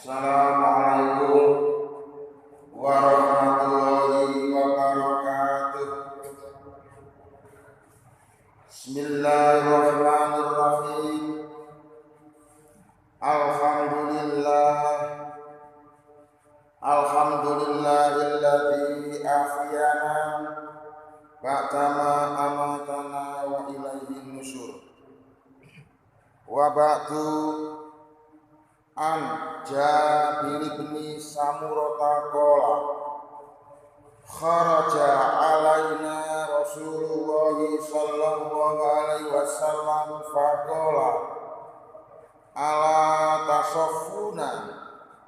Assalamualaikum warahmatullahi wabarakatuh. Bismillahirrahmanirrahim. Alhamdulillahilladzi ahyana ba'dama amatana wa ilaihin nusyur. Wa ba'du an Jabir bin Samurata qala kharaja alaina Rasulullah sallallahu alaihi wasallam faqala ala tasaffuna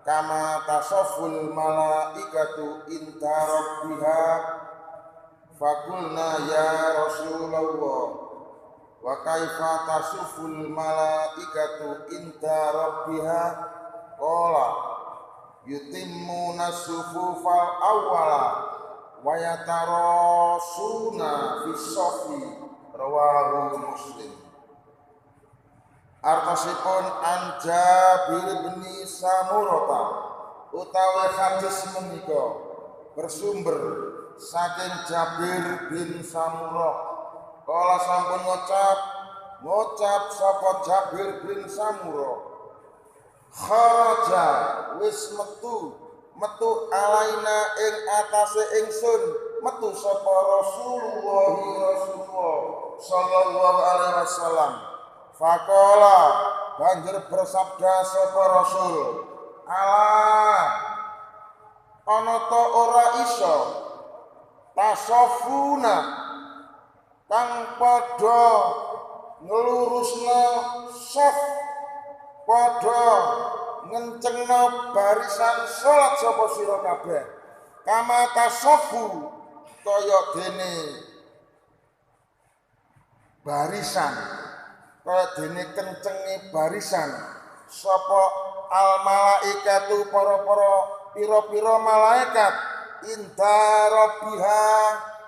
kama tasafful malaikatu inda rabbiha faqulna ya Rasulullah wa kaifa tasuful malaikatu inda rabbiha qala yutimmuna sufufal awwala wa yatarasuna fis safi rawahu Muslim. Artosipun an Jabir bin Samurata utawi hadis menika bersumber saking Jabir bin Samurah. Kala sampun ngucap sapa Jabir bin Samurah, kharaja wis metu alaina ing atase ingsun, metu sapa Rasulullah sallallahu alaihi wasallam. Faqala banjur bersabda sapa Rasul, ala ana ta ora iso tasawufuna kang padha ngelurusna saf, padha ngencengna barisan salat sapa sira kabeh, kama tasafu kaya dene barisan, kaya dene kencenge barisan sapa al malaikatu para pira-pira malaikat inda rabbiha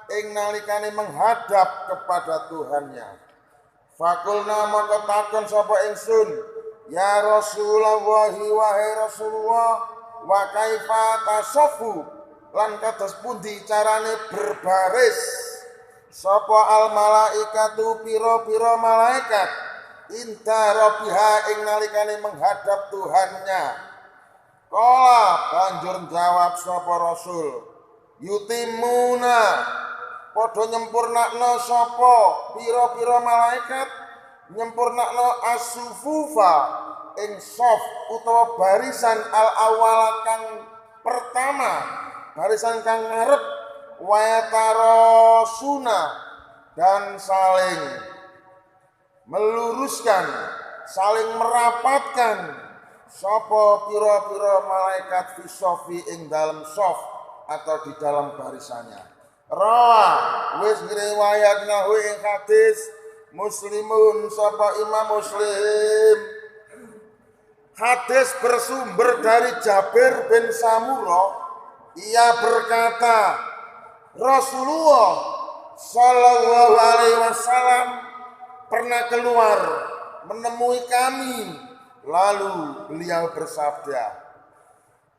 ing nalikane menghadap kepada Tuhannya. Fakulna maka takon sapa ingsun, ya Rasulullah, wahai Rasulullah, wa kaifa tasafu lan kados pundi carane berbaris sapa al malaikatu pira-pira malaikat inda rabbiha ing nalikane menghadap Tuhannya. Kala banjur jawab sapa Rasul, yutimuna padha nyempurnakno sapa pira-pira malaikat nyempurnakno as-sufufa ing saf utawa barisan al-awwal kang pertama, barisan kang ngarep, wa yatarasuna dan saling meluruskan, saling merapatkan sapa pira-pira malaikat fi safi ing dalam saf atau di dalam barisannya. Rawa wis ngriwayatna ing hadis Muslimun sapa Imam Muslim. Hadis bersumber dari Jabir bin Samurah. Ia berkata, Rasulullah sallallahu alaihi wasallam pernah keluar menemui kami, lalu beliau bersabda,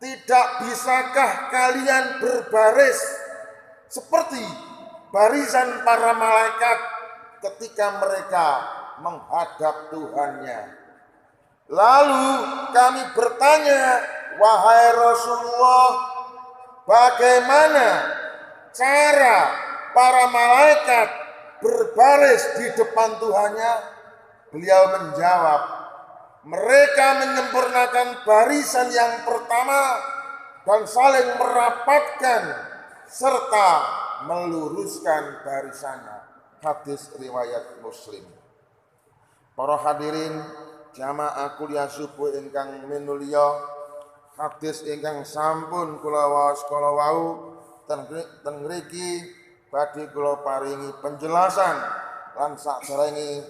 tidak bisakah kalian berbaris seperti barisan para malaikat ketika mereka menghadap Tuhannya? Lalu kami bertanya, wahai Rasulullah, bagaimana cara para malaikat berbaris di depan Tuhannya? Beliau menjawab, mereka menyempurnakan barisan yang pertama dan saling merapatkan serta meluruskan barisannya. Hadis riwayat Muslim. Para hadirin jamaah kuliah subuh ingkang minulya, hadis ingkang sampun kula waos kala wau ten mriki badhe kula paringi penjelasan lan sakderenge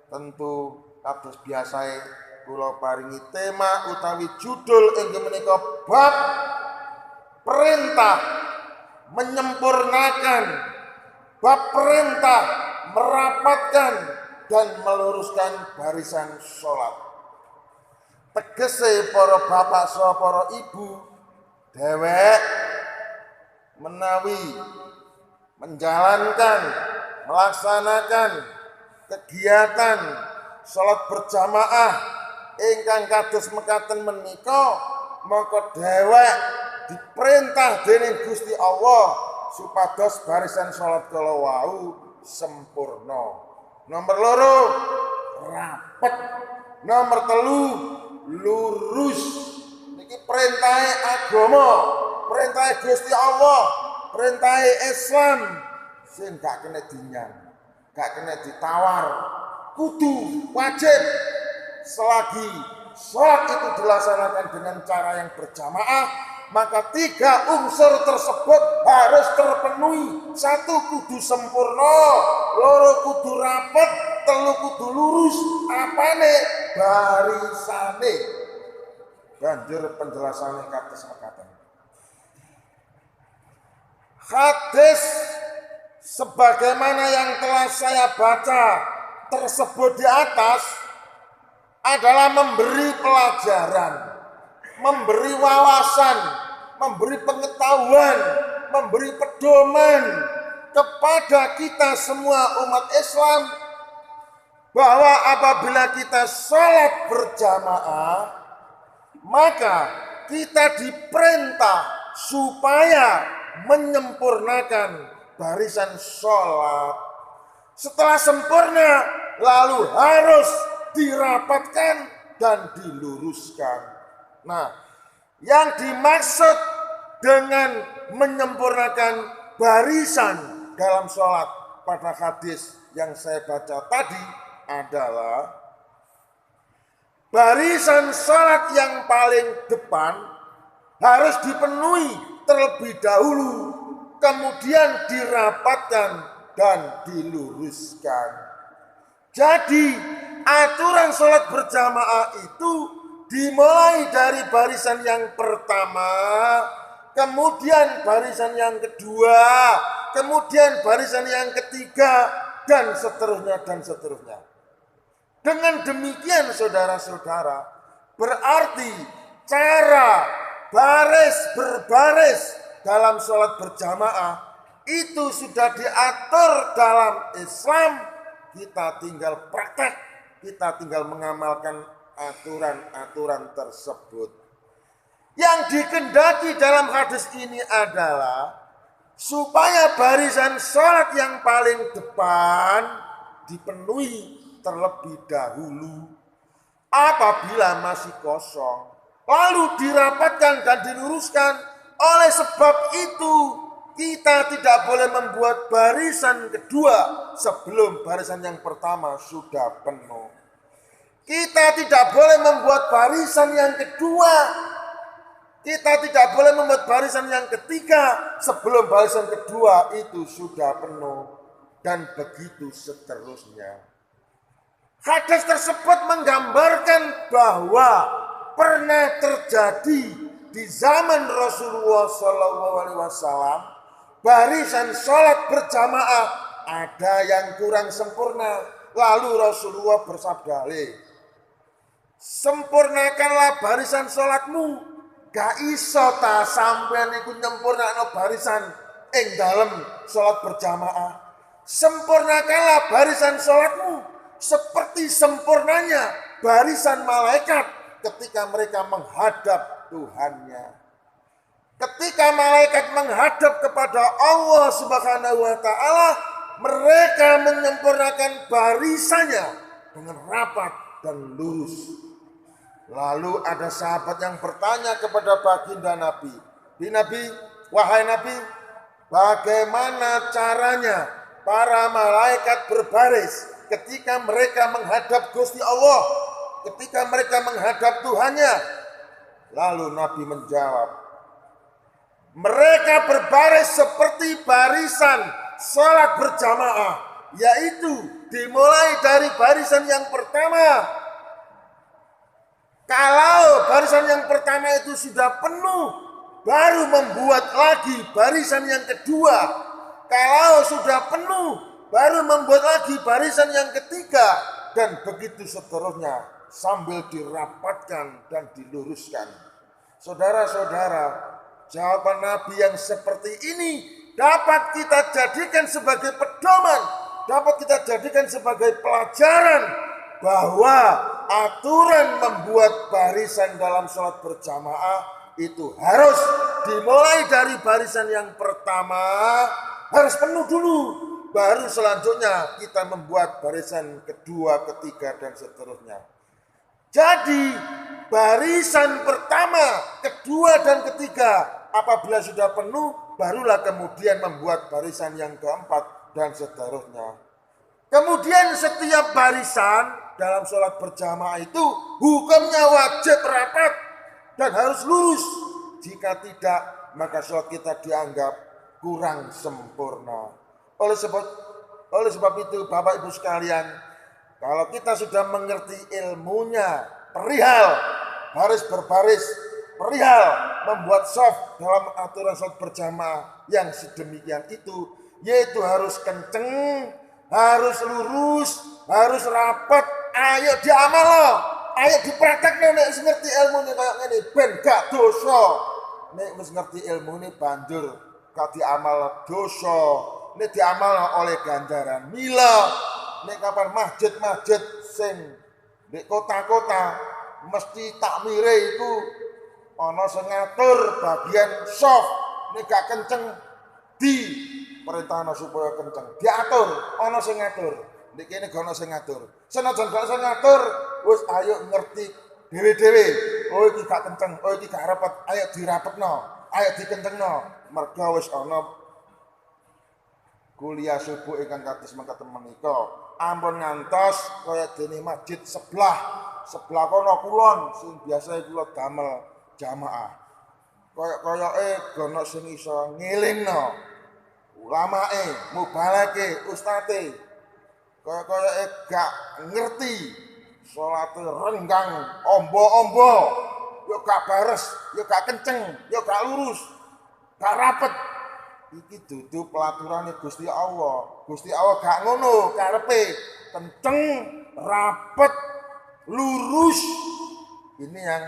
tentu kados biasae kula paringi tema utawi judul inggih menika bab perintah menyempurnakan, bab perintah merapatkan dan meluruskan barisan sholat. Tegese para bapak saha para ibu dhewek menawi menjalankan melaksanakan kegiatan salat berjamaah ingkang kados mekaten menika, maka dhewek diperintah dening Gusti Allah supados barisan salat kala wau sempurna. Nomor loro rapet, nomor telu lurus. Niki perintahe agama, perintahe Gusti Allah, perintahe Islam sing gak kena dinyang, gak kena ditawar, kudu wajib selagi sholat itu dilaksanakan dengan cara yang berjamaah, maka 3 unsur tersebut harus terpenuhi. 1 kudu sempurna, 2 kudu rapet, 3 kudu lurus. Apane? Barisane. Banjur penjelasannya kados mekaten. Hadis sebagaimana yang telah saya baca tersebut di atas adalah memberi pelajaran, memberi wawasan, memberi pengetahuan, memberi pedoman kepada kita semua umat Islam bahwa apabila kita sholat berjamaah, maka kita diperintah supaya menyempurnakan barisan sholat. Setelah sempurna, lalu harus dirapatkan dan diluruskan. Nah, yang dimaksud dengan menyempurnakan barisan dalam sholat pada hadis yang saya baca tadi adalah barisan sholat yang paling depan harus dipenuhi terlebih dahulu, kemudian dirapatkan dan diluruskan. Jadi aturan sholat berjamaah itu dimulai dari barisan yang pertama, kemudian barisan yang kedua, kemudian barisan yang ketiga, dan seterusnya dan seterusnya. Dengan demikian saudara-saudara, berarti cara baris berbaris dalam sholat berjamaah itu sudah diatur dalam Islam. Kita tinggal praktek, kita tinggal mengamalkan aturan-aturan tersebut. Yang dikehendaki dalam hadis ini adalah supaya barisan sholat yang paling depan dipenuhi terlebih dahulu. Apabila masih kosong, lalu dirapatkan dan diluruskan. Oleh sebab itu, kita tidak boleh membuat barisan kedua sebelum barisan yang pertama sudah penuh. Kita tidak boleh membuat barisan yang kedua. Kita tidak boleh membuat barisan yang ketiga sebelum barisan kedua itu sudah penuh. Dan begitu seterusnya. Hadis tersebut menggambarkan bahwa pernah terjadi di zaman Rasulullah SAW, barisan sholat berjamaah ada yang kurang sempurna. Lalu Rasulullah bersabda, sempurnakanlah barisan sholatmu. Gak iso ta sampean iku nyempurnakno barisan ing dalem sholat berjamaah. Sempurnakanlah barisan sholatmu seperti sempurnanya barisan malaikat ketika mereka menghadap Tuhannya. Ketika malaikat menghadap kepada Allah Subhanahu wa Ta'ala, mereka menyempurnakan barisannya dengan rapat dan lurus. Lalu ada sahabat yang bertanya kepada baginda Nabi, Nabi, wahai Nabi, bagaimana caranya para malaikat berbaris ketika mereka menghadap Gusti Allah, ketika mereka menghadap Tuhannya? Lalu Nabi menjawab, mereka berbaris seperti barisan sholat berjamaah, yaitu dimulai dari barisan yang pertama. Kalau barisan yang pertama itu sudah penuh, baru membuat lagi barisan yang kedua. Kalau sudah penuh, baru membuat lagi barisan yang ketiga. Dan begitu seterusnya. sambil dirapatkan dan diluruskan. Saudara-saudara, jawaban Nabi yang seperti ini dapat kita jadikan sebagai pedoman, dapat kita jadikan sebagai pelajaran bahwa aturan membuat barisan dalam sholat berjamaah itu harus dimulai dari barisan yang pertama, harus penuh dulu, baru selanjutnya kita membuat barisan kedua, ketiga, dan seterusnya. Jadi barisan pertama, kedua, dan ketiga apabila sudah penuh, barulah kemudian membuat barisan yang keempat dan seterusnya. Kemudian setiap barisan dalam sholat berjamaah itu hukumnya wajib rapat dan harus lurus. Jika tidak, maka sholat kita dianggap kurang sempurna. Oleh sebab itu, Bapak Ibu sekalian, kalau kita sudah mengerti ilmunya, perihal baris berbaris, perihal membuat shaf dalam aturan sholat berjamaah yang sedemikian itu, yaitu harus kenceng, harus lurus, harus rapat, ayo diamal loh, ayo dipraktekno nek wis ngerti ilmune kayak ngene ben gak dosa. Nek wis ngerti ilmune banjur gak diamal dosa, nek diamal oleh ganjaran. Mila nek kapan masjid-masjid sing di kota-kota mesti takmire iku ana sing ngatur bagian shaf, nek gak kenceng di perintahna supaya kenceng diatur, ana sing ngatur. Nek kene gak ana sing ngatur. Senajan gak sing ngatur, wis ayo ngerti dhewe-dhewe. Oh iki gak kenceng, oh iki gak rapet, ayo dirapetno, ayo dikencengno. Merga wis ana kuliah subuh ingkang kados mengkaten menika. Ampun ngantos kaya dene masjid sebelah kono kulon sing biasa kula damel jamaah. Kaya gono sing iso ngelingno ulamae, mubalake, ustate. Kaya gak ngerti salate renggang, ombo-ombo, yo gak bares, yo gak kenceng, yo gak lurus, gak rapet. Iki dudu pelaturane Gusti Allah. Gusti Allah gak ngono karepe, kenceng, rapet, lurus. Ini yang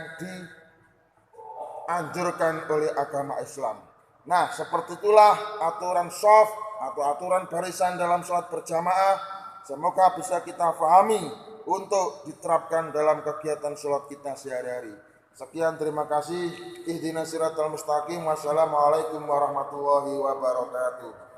dianjurkan oleh agama Islam. Nah, seperti itulah aturan shaf atau aturan barisan dalam sholat berjamaah. Semoga bisa kita pahami untuk diterapkan dalam kegiatan sholat kita sehari-hari. Sekian, terima kasih. Ihdinas siratal mustaqim. Wassalamualaikum warahmatullahi wabarakatuh.